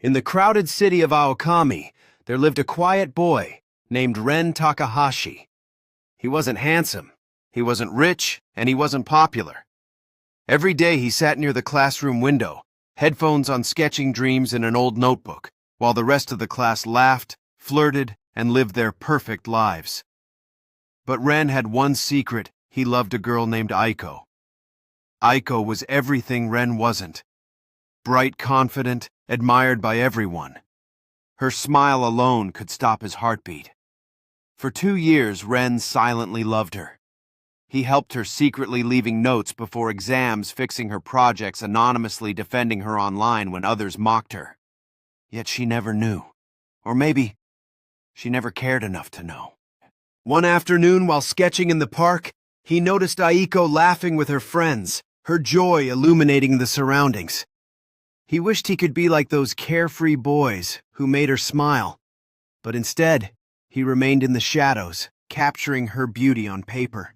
In the crowded city of Aokami, there lived a quiet boy named Ren Takahashi. He wasn't handsome, he wasn't rich, and he wasn't popular. Every day he sat near the classroom window, headphones on, sketching dreams in an old notebook, while the rest of the class laughed, flirted, and lived their perfect lives. But Ren had one secret: he loved a girl named Aiko. Aiko was everything Ren wasn't. Bright, confident, admired by everyone. Her smile alone could stop his heartbeat. For 2 years, Ren silently loved her. He helped her secretly, leaving notes before exams, fixing her projects, anonymously defending her online when others mocked her. Yet she never knew. Or maybe she never cared enough to know. One afternoon, while sketching in the park, he noticed Aiko laughing with her friends, her joy illuminating the surroundings. He wished he could be like those carefree boys who made her smile, but instead, he remained in the shadows, capturing her beauty on paper.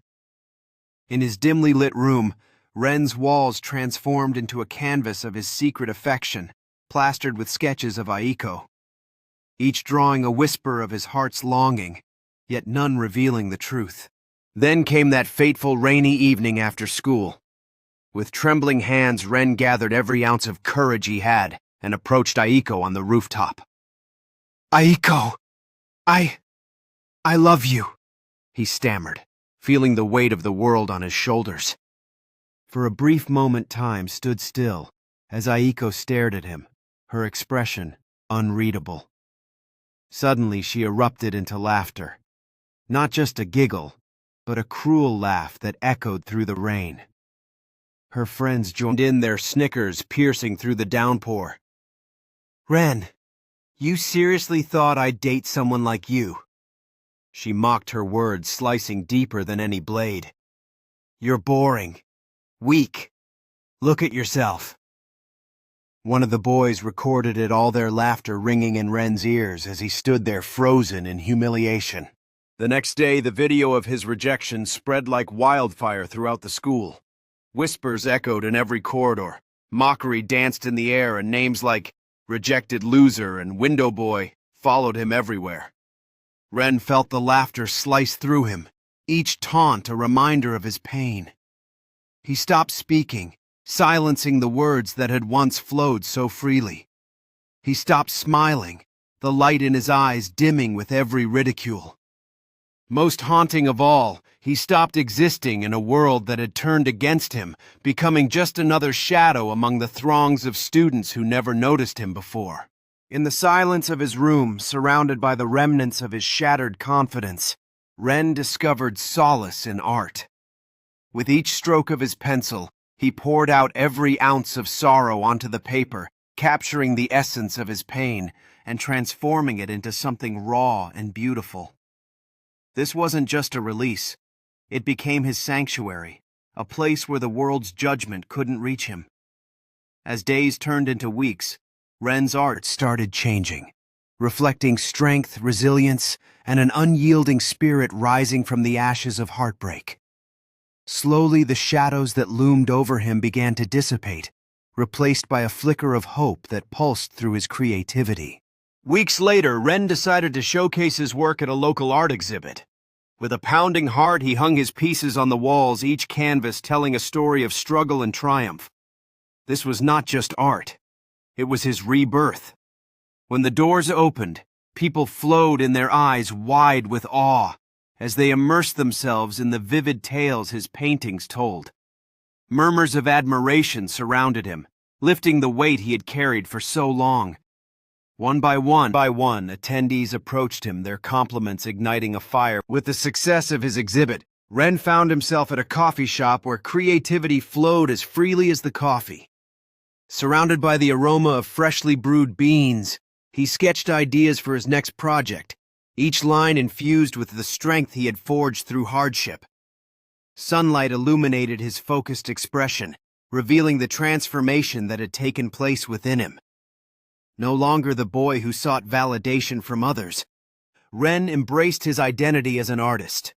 In his dimly lit room, Ren's walls transformed into a canvas of his secret affection, plastered with sketches of Aiko, each drawing a whisper of his heart's longing, yet none revealing the truth. Then came that fateful rainy evening after school. With trembling hands, Ren gathered every ounce of courage he had and approached Aiko on the rooftop. "Aiko, I love you," he stammered, feeling the weight of the world on his shoulders. For a brief moment, time stood still as Aiko stared at him, her expression unreadable. Suddenly she erupted into laughter. Not just a giggle, but a cruel laugh that echoed through the rain. Her friends joined in, their snickers piercing through the downpour. "Ren, you seriously thought I'd date someone like you?" She mocked, her words slicing deeper than any blade. "You're boring. Weak. Look at yourself." One of the boys recorded it, all their laughter ringing in Ren's ears as he stood there frozen in humiliation. The next day, the video of his rejection spread like wildfire throughout the school. Whispers echoed in every corridor, mockery danced in the air, and names like rejected loser and window boy followed him everywhere. Ren felt the laughter slice through him, each taunt a reminder of his pain. He stopped speaking, silencing the words that had once flowed so freely. He stopped smiling, the light in his eyes dimming with every ridicule. Most haunting of all, he stopped existing in a world that had turned against him, becoming just another shadow among the throngs of students who never noticed him before. In the silence of his room, surrounded by the remnants of his shattered confidence, Ren discovered solace in art. With each stroke of his pencil, he poured out every ounce of sorrow onto the paper, capturing the essence of his pain and transforming it into something raw and beautiful. This wasn't just a release. It became his sanctuary, a place where the world's judgment couldn't reach him. As days turned into weeks, Ren's art started changing, reflecting strength, resilience, and an unyielding spirit rising from the ashes of heartbreak. Slowly, the shadows that loomed over him began to dissipate, replaced by a flicker of hope that pulsed through his creativity. Weeks later, Ren decided to showcase his work at a local art exhibit. With a pounding heart, he hung his pieces on the walls, each canvas telling a story of struggle and triumph. This was not just art. It was his rebirth. When the doors opened, people flowed in their eyes wide with awe as they immersed themselves in the vivid tales his paintings told. Murmurs of admiration surrounded him, lifting the weight he had carried for so long. One by one, attendees approached him, their compliments igniting a fire. With the success of his exhibit, Ren found himself at a coffee shop where creativity flowed as freely as the coffee. Surrounded by the aroma of freshly brewed beans, he sketched ideas for his next project, each line infused with the strength he had forged through hardship. Sunlight illuminated his focused expression, revealing the transformation that had taken place within him. No longer the boy who sought validation from others, Ren embraced his identity as an artist.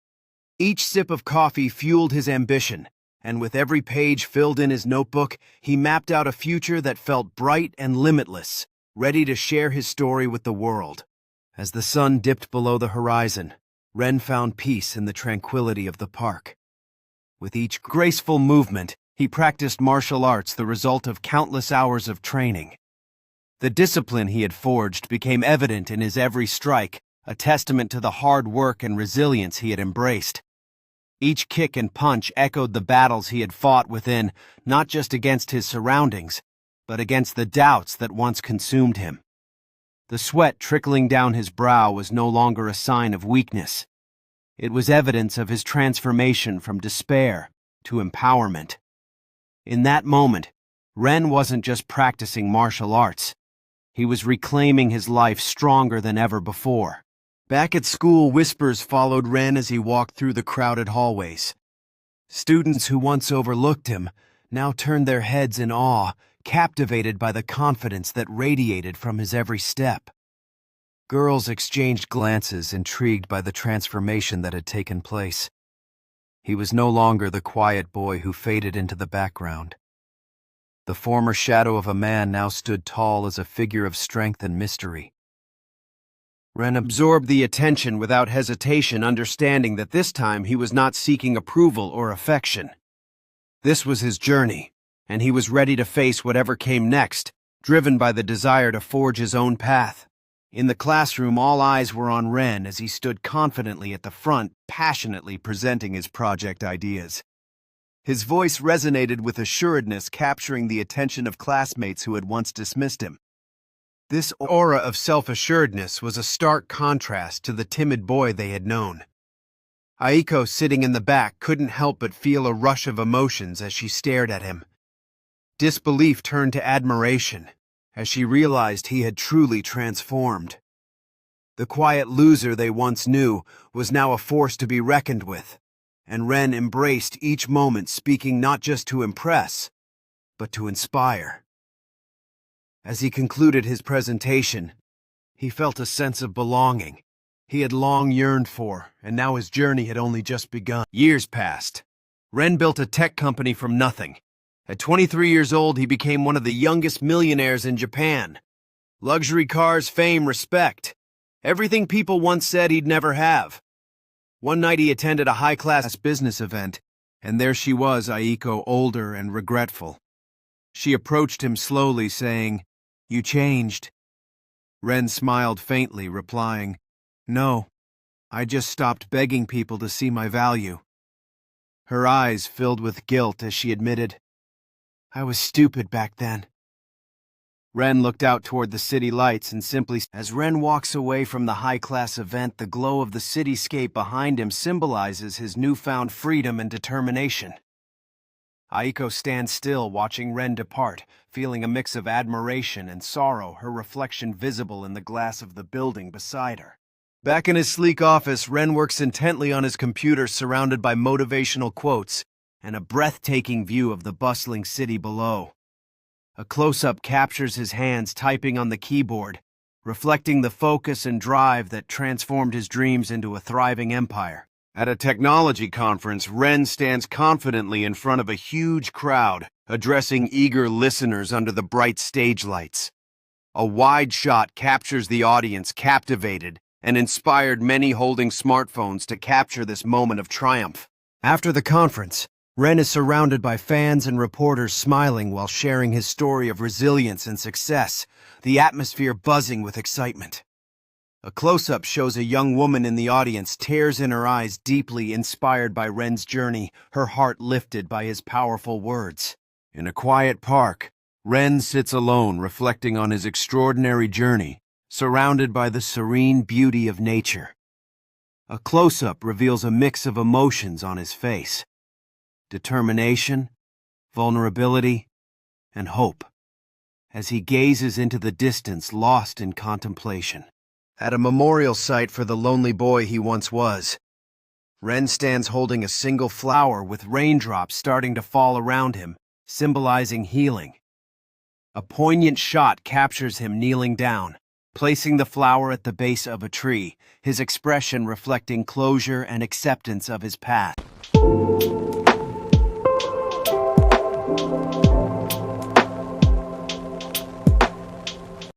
Each sip of coffee fueled his ambition, and with every page filled in his notebook, he mapped out a future that felt bright and limitless, ready to share his story with the world. As the sun dipped below the horizon, Ren found peace in the tranquility of the park. With each graceful movement, he practiced martial arts, the result of countless hours of training. The discipline he had forged became evident in his every strike, a testament to the hard work and resilience he had embraced. Each kick and punch echoed the battles he had fought within, not just against his surroundings, but against the doubts that once consumed him. The sweat trickling down his brow was no longer a sign of weakness. It was evidence of his transformation from despair to empowerment. In that moment, Ren wasn't just practicing martial arts. He was reclaiming his life stronger than ever before. Back at school, whispers followed Ren as he walked through the crowded hallways. Students who once overlooked him now turned their heads in awe, captivated by the confidence that radiated from his every step. Girls exchanged glances, intrigued by the transformation that had taken place. He was no longer the quiet boy who faded into the background. The former shadow of a man now stood tall as a figure of strength and mystery. Ren absorbed the attention without hesitation, understanding that this time he was not seeking approval or affection. This was his journey, and he was ready to face whatever came next, driven by the desire to forge his own path. In the classroom, all eyes were on Ren as he stood confidently at the front, passionately presenting his project ideas. His voice resonated with assuredness, capturing the attention of classmates who had once dismissed him. This aura of self-assuredness was a stark contrast to the timid boy they had known. Aiko, sitting in the back, couldn't help but feel a rush of emotions as she stared at him. Disbelief turned to admiration as she realized he had truly transformed. The quiet loser they once knew was now a force to be reckoned with, and Ren embraced each moment, speaking not just to impress, but to inspire. As he concluded his presentation, he felt a sense of belonging he had long yearned for, and now his journey had only just begun. Years passed. Ren built a tech company from nothing. At 23 years old, he became one of the youngest millionaires in Japan. Luxury cars, fame, respect. Everything people once said he'd never have. One night he attended a high-class business event, and there she was, Aiko, older and regretful. She approached him slowly, saying, "You changed." Ren smiled faintly, replying, "No, I just stopped begging people to see my value." Her eyes filled with guilt as she admitted, "I was stupid back then." Ren looked out toward the city lights and simply, as Ren walks away from the high-class event, the glow of the cityscape behind him symbolizes his newfound freedom and determination. Aiko stands still, watching Ren depart, feeling a mix of admiration and sorrow, her reflection visible in the glass of the building beside her. Back in his sleek office, Ren works intently on his computer, surrounded by motivational quotes and a breathtaking view of the bustling city below. A close-up captures his hands typing on the keyboard, reflecting the focus and drive that transformed his dreams into a thriving empire. At a technology conference, Ren stands confidently in front of a huge crowd, addressing eager listeners under the bright stage lights. A wide shot captures the audience, captivated, and inspired many holding smartphones to capture this moment of triumph. After the conference, Ren is surrounded by fans and reporters smiling while sharing his story of resilience and success, the atmosphere buzzing with excitement. A close-up shows a young woman in the audience, tears in her eyes, deeply inspired by Ren's journey, her heart lifted by his powerful words. In a quiet park, Ren sits alone, reflecting on his extraordinary journey, surrounded by the serene beauty of nature. A close-up reveals a mix of emotions on his face: determination, vulnerability, and hope, as he gazes into the distance, lost in contemplation. At a memorial site for the lonely boy he once was, Ren stands holding a single flower with raindrops starting to fall around him, symbolizing healing. A poignant shot captures him kneeling down, placing the flower at the base of a tree, his expression reflecting closure and acceptance of his path.